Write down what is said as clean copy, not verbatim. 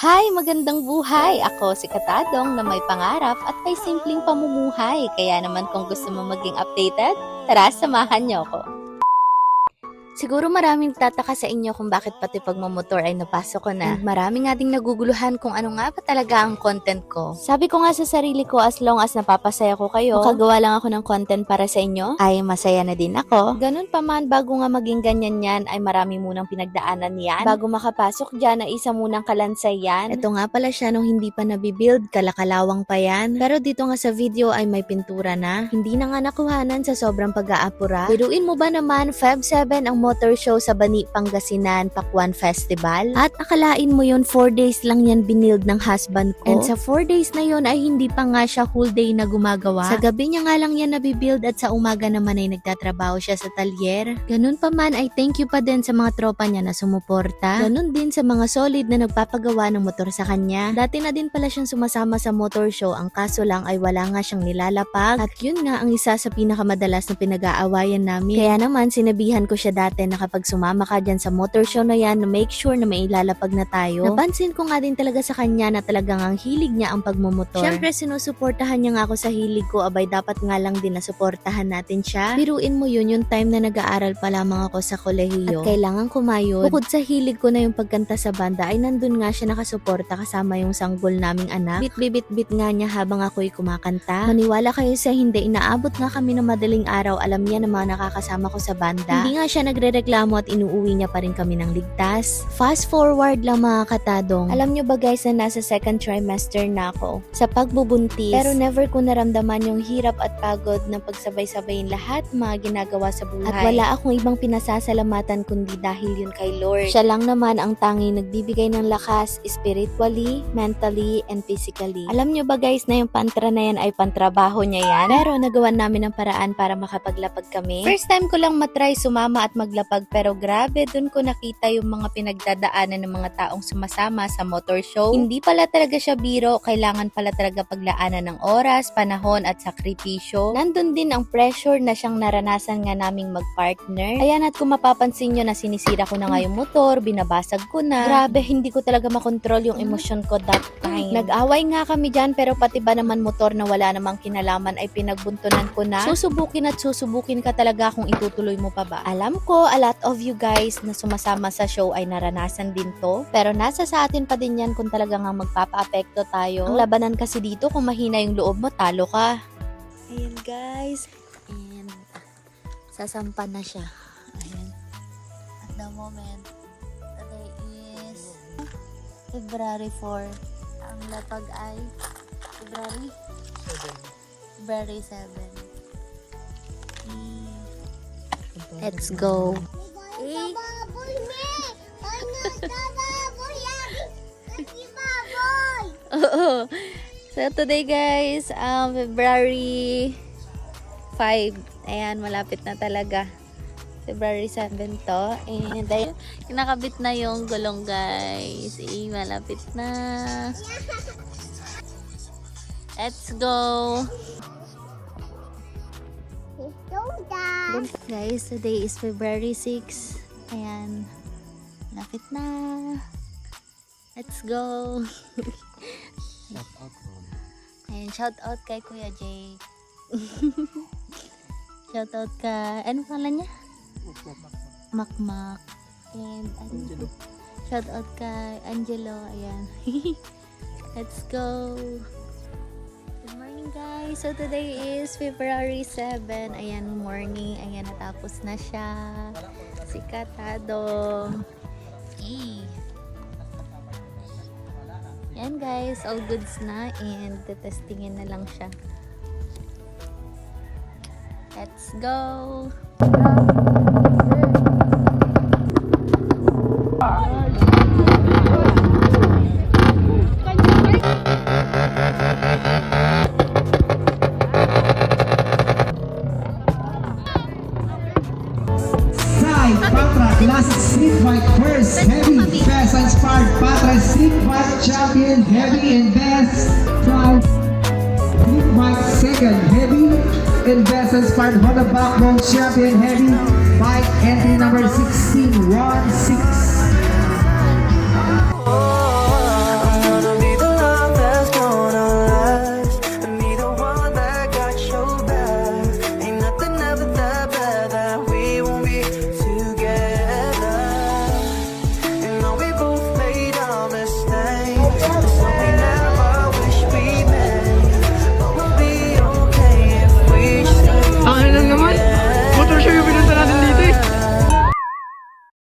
Hi, magandang buhay! Ako si Katadong na may pangarap at may simpleng pamumuhay. Kaya naman kung gusto mo maging updated, tara samahan niyo ako. Siguro maraming tataka sa inyo kung bakit pati pagmamotor ay napasok ko na. And marami nga ding naguguluhan kung ano nga ba talaga ang content ko. Sabi ko nga sa sarili ko, as long as napapasaya ko kayo, makagawa lang ako ng content para sa inyo, ay masaya na din ako. Ganun pa man, bago nga maging ganyan yan, ay marami munang pinagdaanan yan. Bago makapasok dyan, ay isa munang kalansay yan. Ito nga pala siya nung hindi pa nabibuild, kalakalawang pa yan. Pero dito nga sa video ay may pintura na. Hindi na nga nakuhanan sa sobrang pag-aapura. Biruin mo ba naman, Feb 7 ang motor show sa Bani, Pangasinan, Pakwan Festival. At akalain mo yun, 4 days lang yan binild ng husband ko. And sa 4 days na yun ay hindi pa nga siya whole day na gumagawa. Sa gabi niya nga lang yan nabibuild at sa umaga naman ay nagtatrabaho siya sa talyer. Ganun pa man ay thank you pa din sa mga tropa niya na sumuporta. Ganun din sa mga solid na nagpapagawa ng motor sa kanya. Dati na din pala siyang sumasama sa motor show, ang kaso lang ay wala nga siyang nilalapag. At yun nga ang isa sa pinakamadalas na pinag-aawayan namin. Kaya naman sinabihan ko siya dati na kapag sumama ka dyan sa motor show na yan, na make sure na may ilalapag na tayo. Napansin ko nga din talaga sa kanya na talagang ang hilig niya ang pagmumotor. Siyempre sinusuportahan niya nga ako sa hilig ko, abay dapat nga lang din na suportahan natin siya. Biruin mo yun, yung time na nag-aaral pa lamang ako sa kolehiyo at kailangan kumayod. Bukod sa hilig ko na yung pagkanta sa banda, ay nandun nga siya nakasuporta kasama yung sanggol naming anak. Bit-bit nga niya habang ako'y kumakanta. Maniwala kayo sa hindi, inaabot nga kami ng madaling araw, alam niya na mga nakakasama ko sa banda. Hindi nga siya nagrereklamo at inuuwi niya pa rin kami ng ligtas. Fast forward lang mga katadong. Alam nyo ba guys na nasa second trimester na ako sa pagbubuntis, pero never ko naramdaman yung hirap at pagod na pagsabay-sabayin lahat mga ginagawa sa buhay. At wala akong ibang pinasasalamatan kundi dahil yun kay Lord. Siya lang naman ang tanging nagbibigay ng lakas spiritually, mentally, and physically. Alam nyo ba guys na yung pantra na yan ay pantrabaho niya yan? Pero nagawan namin ng paraan para makapaglapag kami. First time ko lang matry sumama at maglapag, pero grabe dun ko nakita yung mga pinagdadaanan ng mga taong sumasama sa motor show. Hindi pala talaga siya biro, kailangan pala talaga paglaanan ng oras, panahon at sakripisyo. Nandun din ang pressure na siyang naranasan nga naming mag-partner. Ayan, at kung mapapansin nyo na sinisira ko na nga yung motor, binabasag ko na. Grabe, hindi ko talaga makontrol yung emosyon ko that time. Nag-away nga kami dyan, pero pati ba naman motor na wala namang kinalaman ay pinagbuntunan ko na. Susubukin at susubukin ka talaga kung itutuloy mo pa ba. Alam ko, a lot of you guys na sumasama sa show ay naranasan din to, pero nasa sa atin pa din yan kung talaga nga magpapa-apekto tayo. Ang labanan kasi dito, kung mahina yung loob mo, talo ka. Ayan guys, and sasampa na siya. Ayan. At the moment, today is February 4. Ang lapag ay February 7. Let's go. Oo. So today guys, February 5. Ayan, malapit na talaga. February 7 to. And ayun, kinakabit na yung gulong guys. Malapit na. Let's go. Guys, today is February 6. Ayan. Lapit na. Let's go. Ayan, shout out kay Kuya Jake. Shout out ka, ano pangalan niya? Makmak. And shout out kay Angelo. Ayan. Let's go. Good morning guys. So today is February 7. Ayan, morning. Ayan, natapos na siya. Si Katadong. Hey. Yan guys, all goods na and testingin na lang siya. Let's go! Patra Classic Street Bike First Heavy Fast Inspired Patra Street Bike Champion Heavy and Best Prize Street Bike Second Heavy and Best Inspired Honda Backbone Champion Heavy Bike Entry number 1616